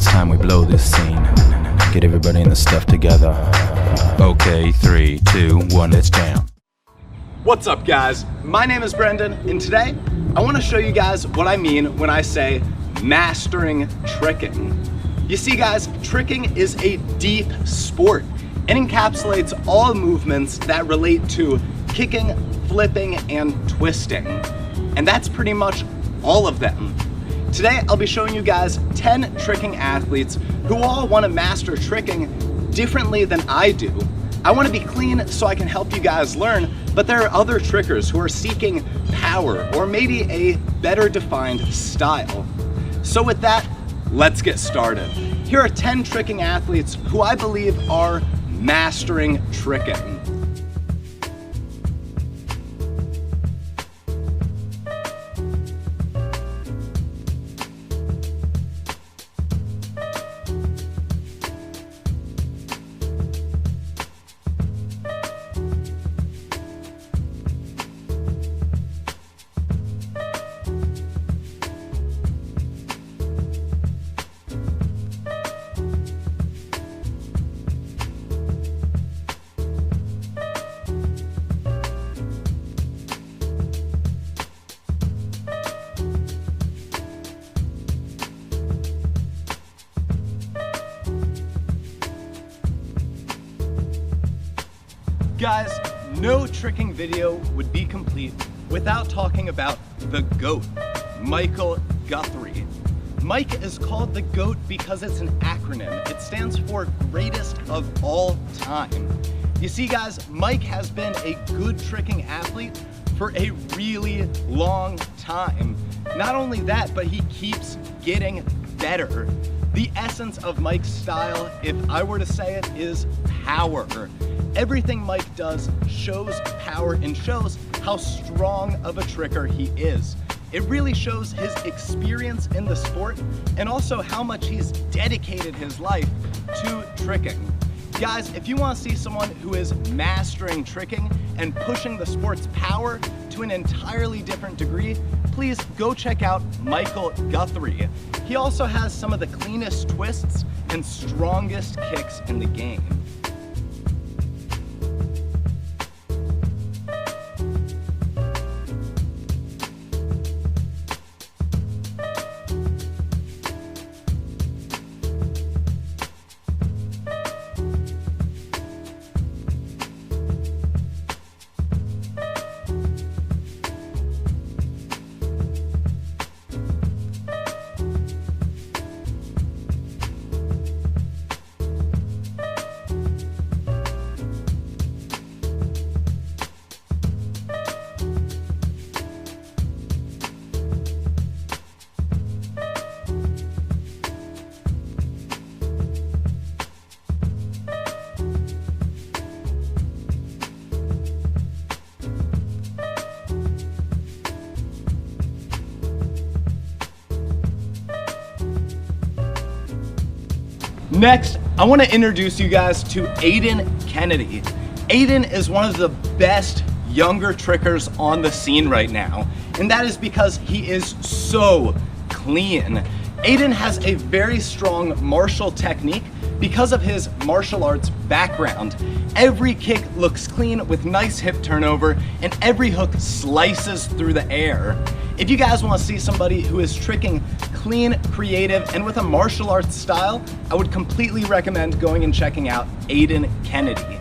time we blow this scene. Get everybody in the stuff together. Okay, 3, 2, 1, let's jam. What's up, guys? My name is Brendan, and today I want to show you guys what I mean when I say mastering tricking. You see, guys, tricking is a deep sport. It encapsulates all movements that relate to kicking, flipping, and twisting. And that's pretty much all of them. Today, I'll be showing you guys 10 tricking athletes who all want to master tricking differently than I do. I want to be clean so I can help you guys learn, but there are other trickers who are seeking power or maybe a better defined style. So with that, let's get started. Here are 10 tricking athletes who I believe are mastering tricking. Guys, no tricking video would be complete without talking about the GOAT, Michael Guthrie. Mike is called the GOAT because it's an acronym. It stands for greatest of all time. You see, guys, Mike has been a good tricking athlete for a really long time. Not only that, but he keeps getting better. The essence of Mike's style, if I were to say it, is power. Everything Mike does shows power and shows how strong of a tricker he is. It really shows his experience in the sport and also how much he's dedicated his life to tricking. Guys, if you want to see someone who is mastering tricking and pushing the sport's power to an entirely different degree, please go check out Michael Guthrie. He also has some of the cleanest twists and strongest kicks in the game. Next, I want to introduce you guys to Aiden Kennedy. Aiden is one of the best younger trickers on the scene right now, and that is because he is so clean. Aiden has a very strong martial technique because of his martial arts background. Every kick looks clean with nice hip turnover, and every hook slices through the air. If you guys want to see somebody who is tricking clean, creative, and with a martial arts style, I would completely recommend going and checking out Aiden Kennedy.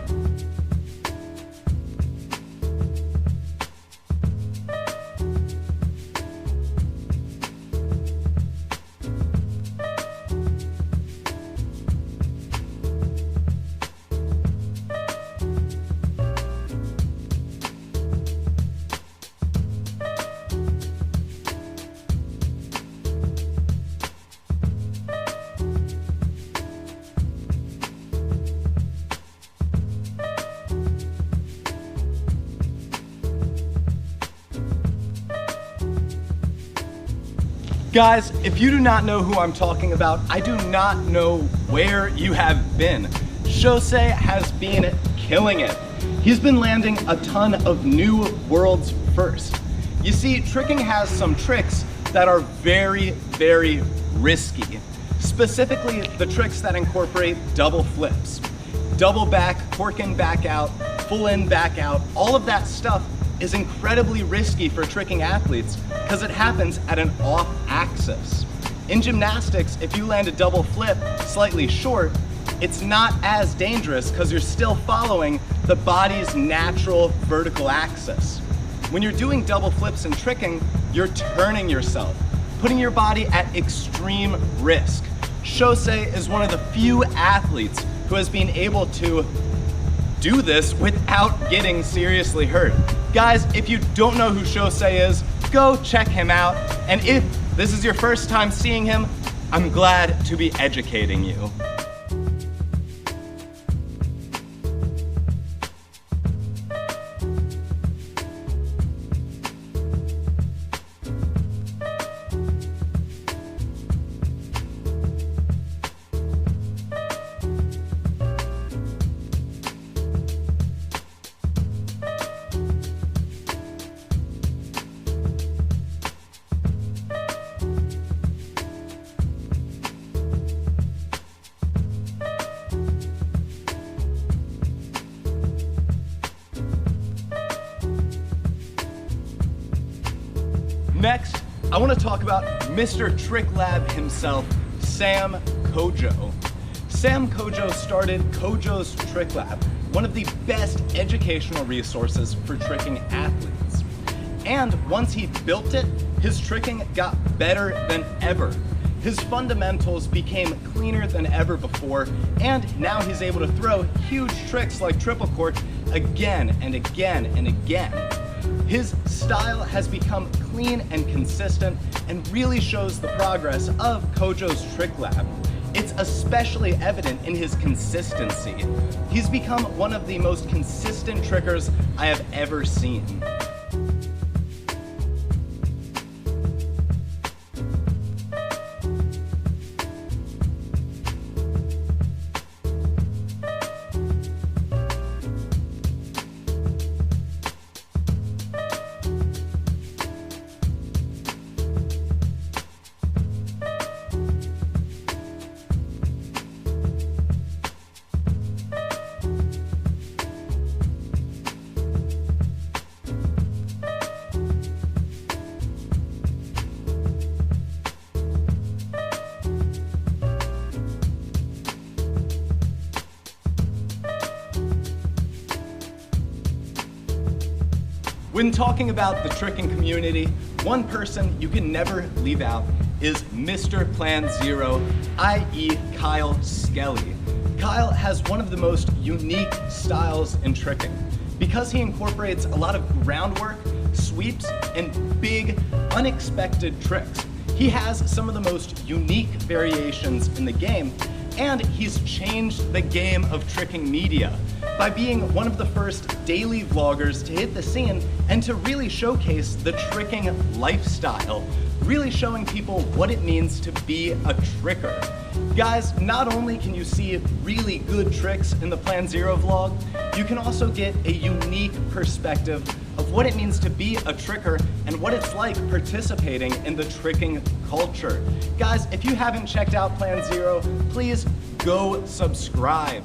Guys, if you do not know who I'm talking about, I do not know where you have been. Shosei has been killing it. He's been landing a ton of new world's first. You see, tricking has some tricks that are very, very risky. specifically the tricks that incorporate double flips. Double back, cork in, back out, full in, back out, all of that stuff is incredibly risky for tricking athletes because it happens at an off axis. In gymnastics, if you land a double flip slightly short, it's not as dangerous because you're still following the body's natural vertical axis. When you're doing double flips and tricking, you're turning yourself, putting your body at extreme risk. Shosei is one of the few athletes who has been able to do this without getting seriously hurt. Guys, if you don't know who Shosei is, go check him out. And if this is your first time seeing him, I'm glad to be educating you. Next, I want to talk about Mr. Trick Lab himself, Sam Kojo. Sam Kojo started Kojo's Trick Lab, one of the best educational resources for tricking athletes. And once he built it, his tricking got better than ever. His fundamentals became cleaner than ever before, and now he's able to throw huge tricks like triple cork again and again and again. His style has become clean and consistent and really shows the progress of Kojo's Trick Lab. It's especially evident in his consistency. He's become one of the most consistent trickers I have ever seen. When talking about the tricking community, one person you can never leave out is Mr. Plan Zero, i.e. Kyle Skelly. Kyle has one of the most unique styles in tricking because he incorporates a lot of groundwork, sweeps, and big, unexpected tricks. He has some of the most unique variations in the game, and he's changed the game of tricking media by being one of the first daily vloggers to hit the scene and to really showcase the tricking lifestyle, really showing people what it means to be a tricker. Guys, not only can you see really good tricks in the Plan Zero vlog, you can also get a unique perspective of what it means to be a tricker and what it's like participating in the tricking culture. Guys, if you haven't checked out Plan Zero, please go subscribe.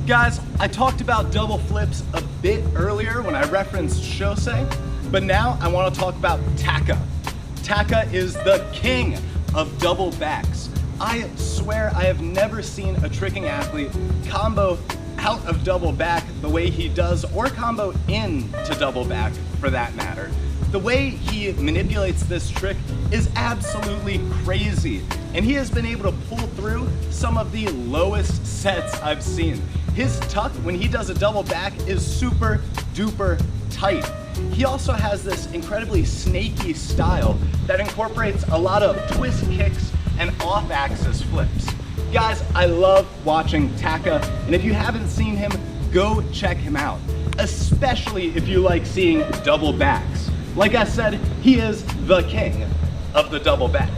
Guys, I talked about double flips a bit earlier when I referenced Shosei, but now I want to talk about Taka. Taka is the king of double backs. I swear I have never seen a tricking athlete combo out of double back the way he does, or combo into double back for that matter. The way he manipulates this trick is absolutely crazy, and he has been able to pull through some of the lowest sets I've seen. His tuck, when he does a double back, is super duper tight. he also has this incredibly snaky style that incorporates a lot of twist kicks and off-axis flips. Guys, I love watching Taka, and if you haven't seen him, go check him out, especially if you like seeing double backs. Like I said, he is the king of the double back.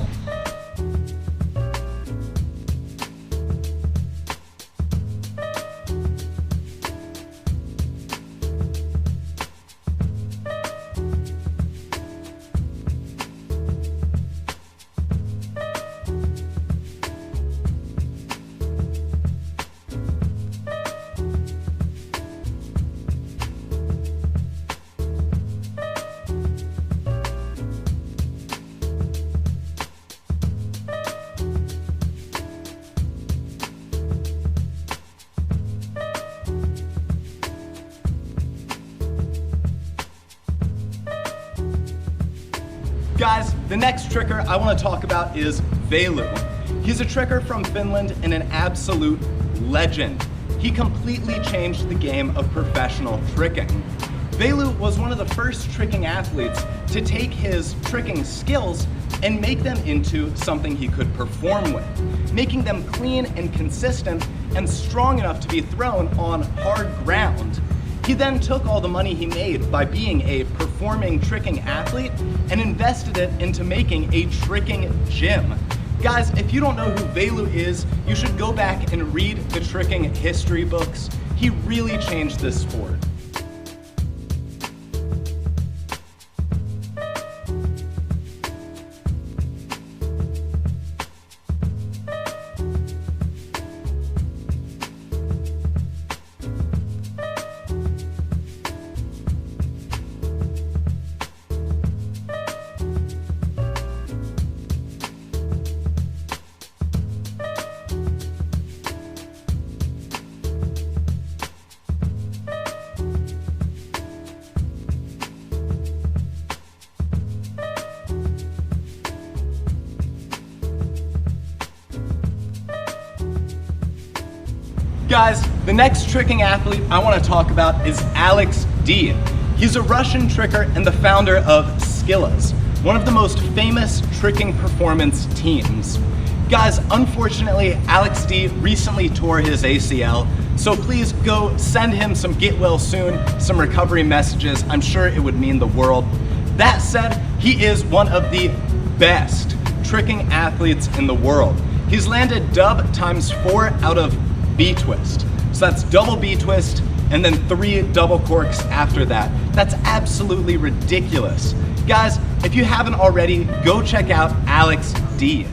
Guys, the next tricker I want to talk about is Valu. He's a tricker from Finland and an absolute legend. He completely changed the game of professional tricking. Valu was one of the first tricking athletes to take his tricking skills and make them into something he could perform with, making them clean and consistent and strong enough to be thrown on hard ground. He then took all the money he made by being a performing tricking athlete and invested it into making a tricking gym. Guys, if you don't know who Valu is, you should go back and read the tricking history books. He really changed this sport. Guys, the next tricking athlete I want to talk about is Alex D. He's a Russian tricker and the founder of Skelly, one of the most famous tricking performance teams. Guys, unfortunately, Alex D recently tore his ACL, so please go send him some get well soon, some recovery messages. I'm sure it would mean the world. That said, he is one of the best tricking athletes in the world. He's landed dub ×4 out of B-twist. So that's double B-twist and then 3 double corks after that. That's absolutely ridiculous. Guys, if you haven't already, go check out Alex D.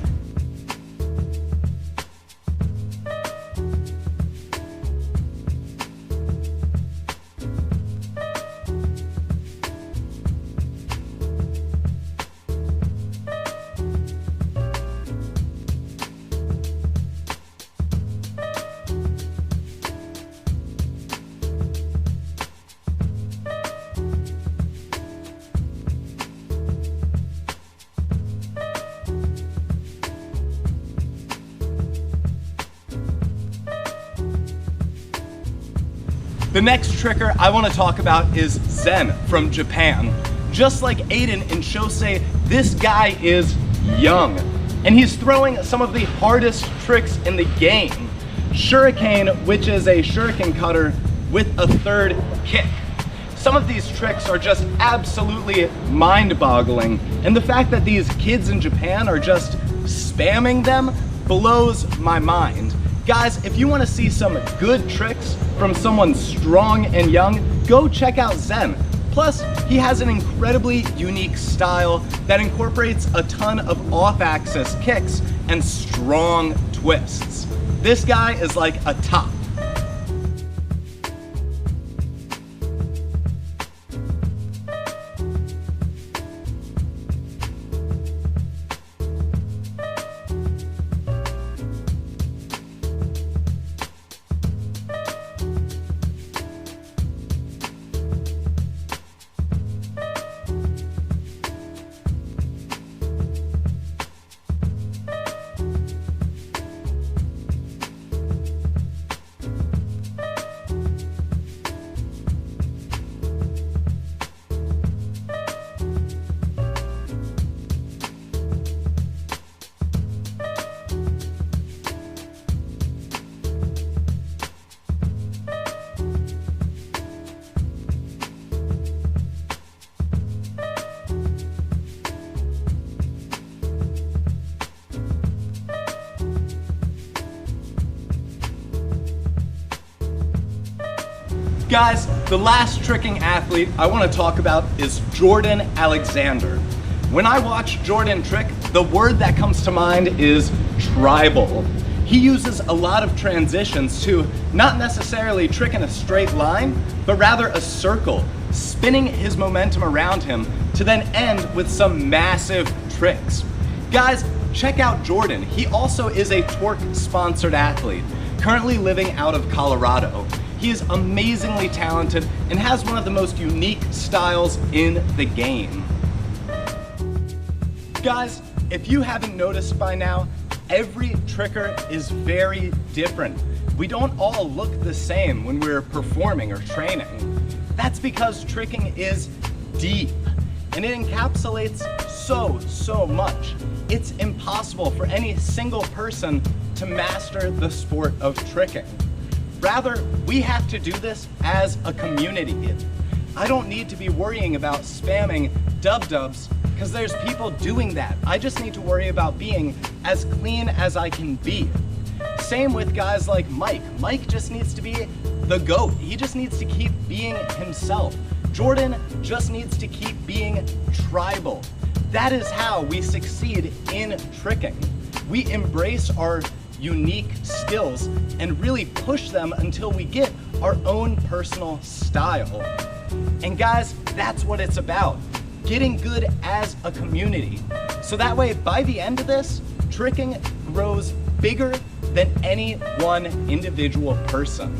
The next tricker I want to talk about is Zen from Japan. Just like Aiden and Shosei, this guy is young, and he's throwing some of the hardest tricks in the game. Shuriken, which is a shuriken cutter with a 3rd kick. Some of these tricks are just absolutely mind-boggling, and the fact that these kids in Japan are just spamming them blows my mind. Guys, if you want to see some good tricks from someone strong and young, go check out Zen. Plus, he has an incredibly unique style that incorporates a ton of off-axis kicks and strong twists. This guy is like a top. Guys, the last tricking athlete I want to talk about is Jordan Alexander. When I watch Jordan trick, the word that comes to mind is tribal. He uses a lot of transitions to not necessarily trick in a straight line, but rather a circle, spinning his momentum around him to then end with some massive tricks. Guys, check out Jordan. He also is a Torque-sponsored athlete, currently living out of Colorado. He is amazingly talented and has one of the most unique styles in the game. Guys, if you haven't noticed by now, every tricker is very different. We don't all look the same when we're performing or training. That's because tricking is deep and it encapsulates so much. It's impossible for any single person to master the sport of tricking. Rather, we have to do this as a community. I don't need to be worrying about spamming dub-dubs because there's people doing that. I just need to worry about being as clean as I can be. Same with guys like Mike. Mike just needs to be the GOAT. He just needs to keep being himself. Jordan just needs to keep being tribal. That is how we succeed in tricking. We embrace our unique skills and really push them until we get our own personal style. And guys, that's what it's about. Getting good as a community. So that way, by the end of this, tricking grows bigger than any one individual person.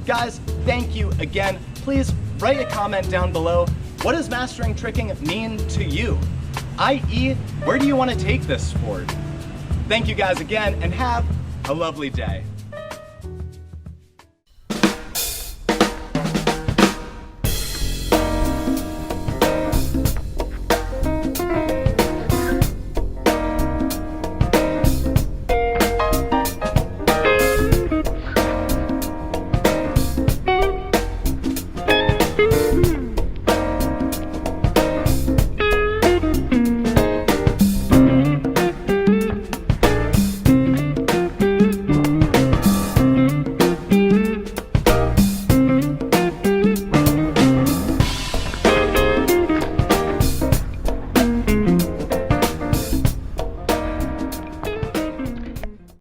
Guys, thank you again. Please write a comment down below. What does mastering tricking mean to you? i.e., where do you want to take this sport? Thank you guys again, and have a lovely day.